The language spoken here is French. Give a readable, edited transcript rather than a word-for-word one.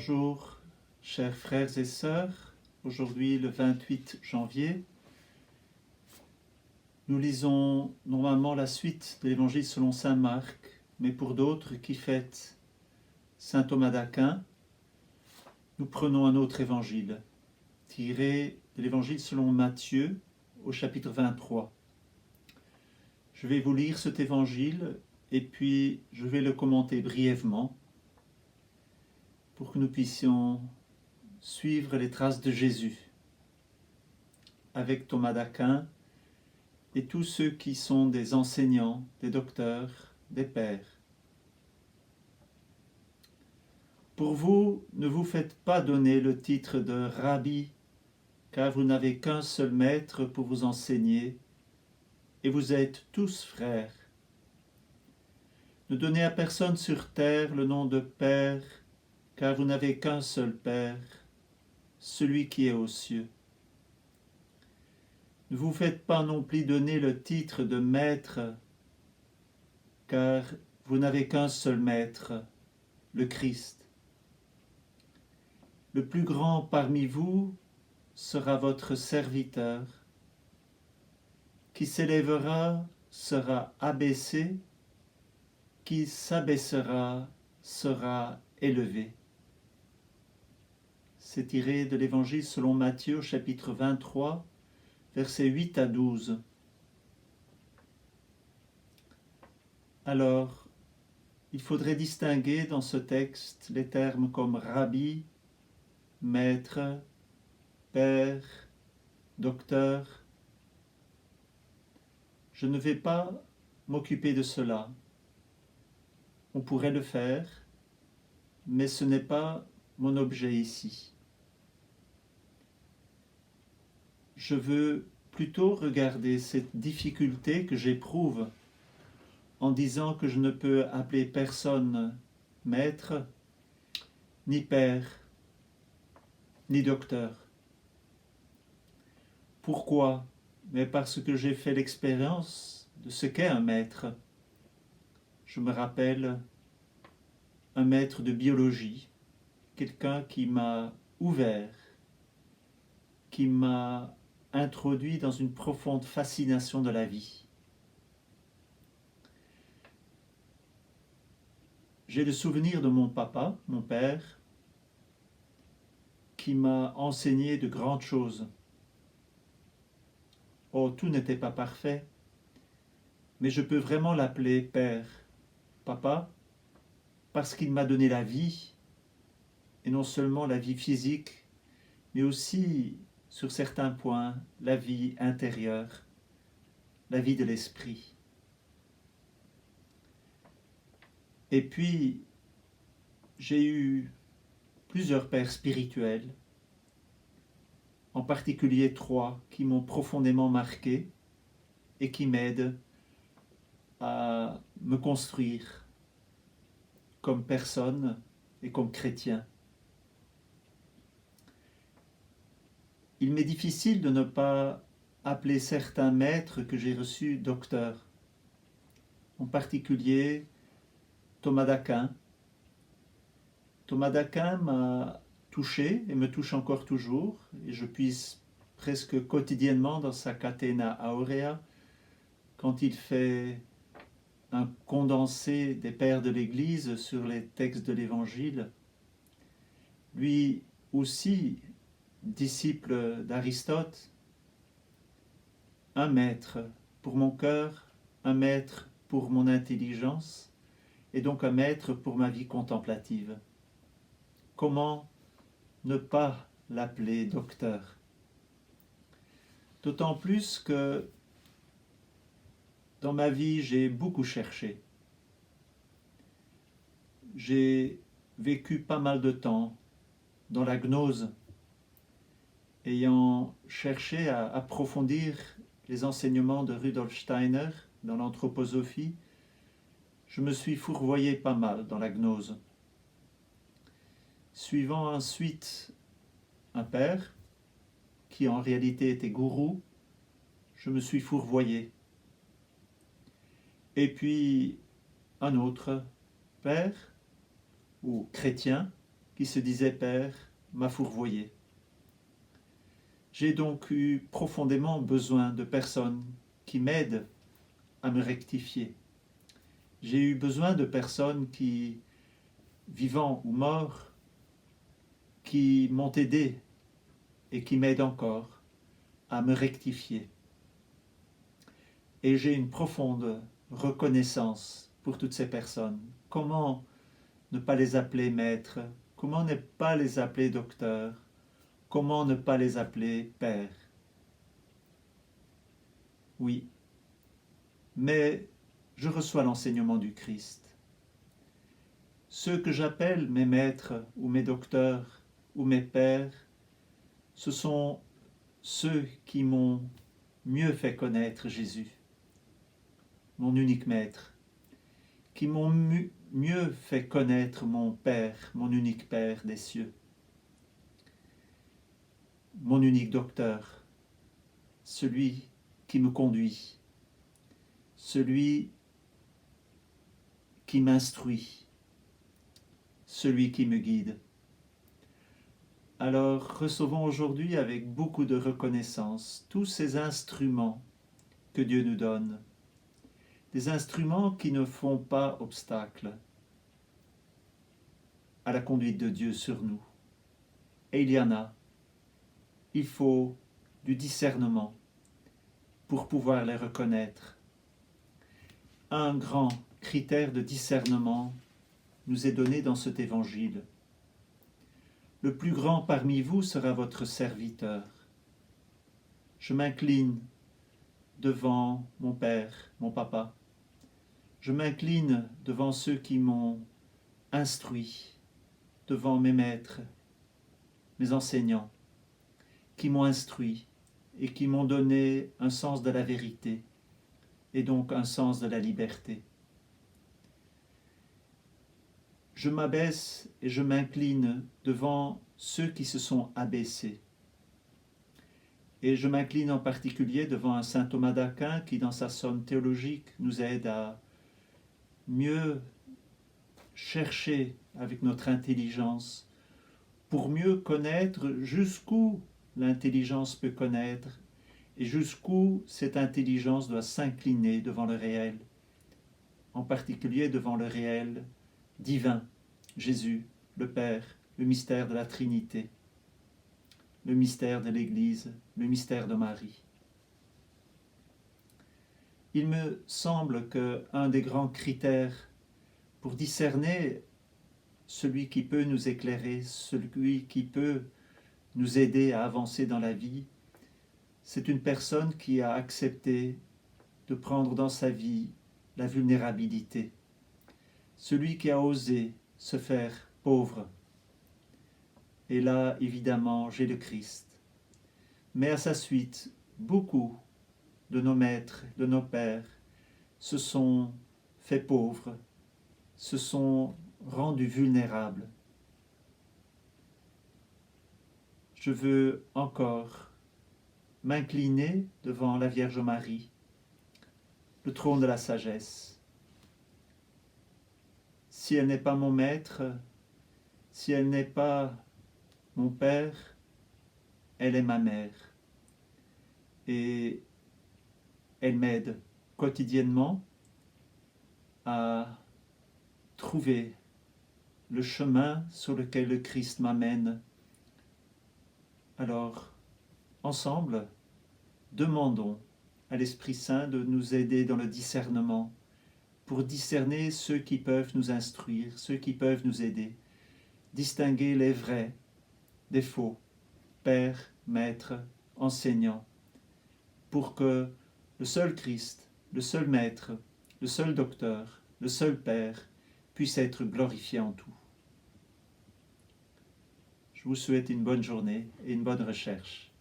Bonjour, chers frères et sœurs. Aujourd'hui, le 28 janvier, nous lisons normalement la suite de l'Évangile selon saint Marc, mais pour d'autres qui fêtent saint Thomas d'Aquin, nous prenons un autre évangile, tiré de l'Évangile selon Matthieu, au chapitre 23. Je vais vous lire cet évangile et puis je vais le commenter brièvement pour que nous puissions suivre les traces de Jésus avec Thomas d'Aquin et tous ceux qui sont des enseignants, des docteurs, des pères. Pour vous, ne vous faites pas donner le titre de Rabbi, car vous n'avez qu'un seul maître pour vous enseigner, et vous êtes tous frères. Ne donnez à personne sur terre le nom de Père, car vous n'avez qu'un seul Père, celui qui est aux cieux. Ne vous faites pas non plus donner le titre de Maître, car vous n'avez qu'un seul Maître, le Christ. Le plus grand parmi vous sera votre serviteur. Qui s'élèvera sera abaissé, qui s'abaissera sera élevé. C'est tiré de l'Évangile selon Matthieu, chapitre 23, versets 8 à 12. Alors, il faudrait distinguer dans ce texte les termes comme rabbi, maître, père, docteur. Je ne vais pas m'occuper de cela. On pourrait le faire, mais ce n'est pas mon objet ici. Je veux plutôt regarder cette difficulté que j'éprouve en disant que je ne peux appeler personne maître, ni père, ni docteur. Pourquoi? Mais parce que j'ai fait l'expérience de ce qu'est un maître. Je me rappelle un maître de biologie, quelqu'un qui m'a ouvert, qui m'a introduit dans une profonde fascination de la vie. J'ai le souvenir de mon papa, mon père, qui m'a enseigné de grandes choses. Oh, tout n'était pas parfait, mais je peux vraiment l'appeler père, papa, parce qu'il m'a donné la vie, et non seulement la vie physique, mais aussi, sur certains points, la vie intérieure, la vie de l'esprit. Et puis, j'ai eu plusieurs pères spirituels, en particulier 3 qui m'ont profondément marqué et qui m'aident à me construire comme personne et comme chrétien. Il m'est difficile de ne pas appeler certains maîtres que j'ai reçus docteurs, en particulier Thomas d'Aquin. Thomas d'Aquin m'a touché et me touche encore toujours, et je puise presque quotidiennement dans sa Catena Aurea, quand il fait un condensé des pères de l'Église sur les textes de l'Évangile. Lui aussi, disciple d'Aristote, un maître pour mon cœur, un maître pour mon intelligence, et donc un maître pour ma vie contemplative. Comment ne pas l'appeler docteur? D'autant plus que dans ma vie, j'ai beaucoup cherché. J'ai vécu pas mal de temps dans la gnose, ayant cherché à approfondir les enseignements de Rudolf Steiner dans l'anthroposophie. Je me suis fourvoyé pas mal dans la gnose. Suivant ensuite un père, qui en réalité était gourou, je me suis fourvoyé. Et puis un autre père, ou chrétien, qui se disait père m'a fourvoyé. J'ai donc eu profondément besoin de personnes qui m'aident à me rectifier. J'ai eu besoin de personnes qui, vivants ou morts, qui m'ont aidé et qui m'aident encore à me rectifier. Et j'ai une profonde reconnaissance pour toutes ces personnes. Comment ne pas les appeler maîtres? Comment ne pas les appeler docteurs? Comment ne pas les appeler pères? Oui, mais je reçois l'enseignement du Christ. Ceux que j'appelle mes maîtres ou mes docteurs ou mes pères, ce sont ceux qui m'ont mieux fait connaître Jésus, mon unique maître, qui m'ont mieux fait connaître mon Père, mon unique Père des cieux, mon unique docteur, celui qui me conduit, celui qui m'instruit, celui qui me guide. Alors recevons aujourd'hui avec beaucoup de reconnaissance tous ces instruments que Dieu nous donne, des instruments qui ne font pas obstacle à la conduite de Dieu sur nous. Et il y en a. Il faut du discernement pour pouvoir les reconnaître. Un grand critère de discernement nous est donné dans cet évangile. Le plus grand parmi vous sera votre serviteur. Je m'incline devant mon Père, mon Papa. Je m'incline devant ceux qui m'ont instruit, devant mes maîtres, mes enseignants, qui m'ont instruit et qui m'ont donné un sens de la vérité et donc un sens de la liberté. Je m'abaisse et je m'incline devant ceux qui se sont abaissés. Et je m'incline en particulier devant un saint Thomas d'Aquin qui, dans sa somme théologique, nous aide à mieux chercher avec notre intelligence pour mieux connaître jusqu'où l'intelligence peut connaître et jusqu'où cette intelligence doit s'incliner devant le réel, en particulier devant le réel divin, Jésus, le Père, le mystère de la Trinité, le mystère de l'Église, le mystère de Marie. Il me semble qu'un des grands critères pour discerner celui qui peut nous éclairer, celui qui peut nous aider à avancer dans la vie, c'est une personne qui a accepté de prendre dans sa vie la vulnérabilité, celui qui a osé se faire pauvre. Et là, évidemment, j'ai le Christ. Mais à sa suite, beaucoup de nos maîtres, de nos pères, se sont faits pauvres, se sont rendus vulnérables. Je veux encore m'incliner devant la Vierge Marie, le trône de la sagesse. Si elle n'est pas mon maître, si elle n'est pas mon père, elle est ma mère. Et elle m'aide quotidiennement à trouver le chemin sur lequel le Christ m'amène. Alors, ensemble, demandons à l'Esprit Saint de nous aider dans le discernement, pour discerner ceux qui peuvent nous instruire, ceux qui peuvent nous aider, distinguer les vrais des faux, pères, maîtres, enseignants, pour que le seul Christ, le seul Maître, le seul Docteur, le seul Père puisse être glorifié en tout. Je vous souhaite une bonne journée et une bonne recherche.